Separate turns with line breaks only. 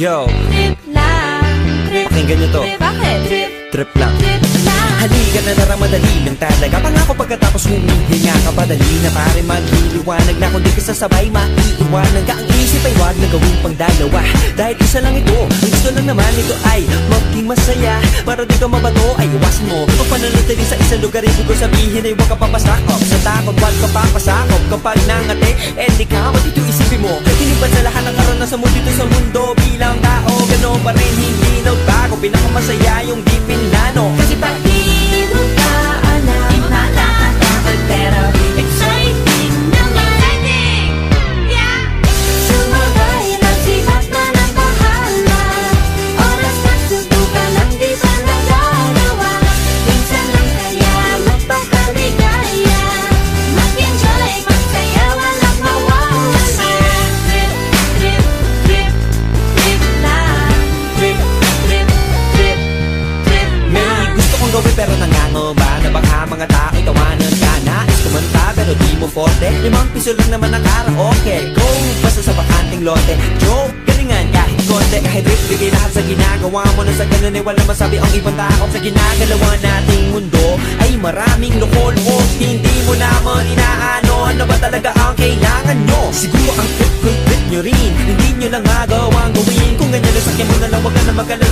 Yo,
Trip lang, trip,
pakinggan nyo to.
trip, bakit? Trip,
Trip lang.
trip lang.
Halika na tara, madali lang talaga. Pangako pagkatapos humihinga ka pa, dali na pare magliliwanag na. Kung di ka sasabay, maiiwanan ka. Ang isip ay wag na gawin pang dalawa, dahil isa lang ito. Ang gusto lang naman ito ay maging masaya. Para di ka mabato ay iwasan mo kung pananatili sa isang lugar. Ibig ko sabihin ay huwag ka papasakop sa takot, wag ka papasakop. Kapag nangate, di ka matito isipin mo. Hindi ba sa lahat ng karanasan mo dito sa mundo bilang tao, gano'n pa rin hindi nagbago. Pinakamasaya yung di pinlano.
Kasi pag di mo ka alam, nakakatakot pero exciting naman. Yeah! Sumabay lang sibat na ng bahala. Oras na subukan ang di pa nagagawa. Minsan lang kaya magpakaligaya. Mag-enjoy, magsaya, walang mawawala. Trip, trip, trip, trip lang. Trip, trip, trip, trip
May
lang.
gusto kong gawin pero nangangamba na baka mga tao'y tawanan ka. Nais kumanta pero di mo forte. 5 piso lang naman ang karaoke. Go, basta sa bakanting lote. Joke, galingan kahit konti. Kahit rip, bigay lahat sa ginagawa mo. Na sa ganun ay wala masabi ang ibang tao. Sa ginagalawa nating mundo ay maraming loko-loko. Hindi mo naman inaano, ano ba talaga ang kailangan nyo? Siguro ang trip nyo rin, hindi nyo lang magawang gawin. Kung ganyan na sakyan mo na lang, wag ka na mag-alala.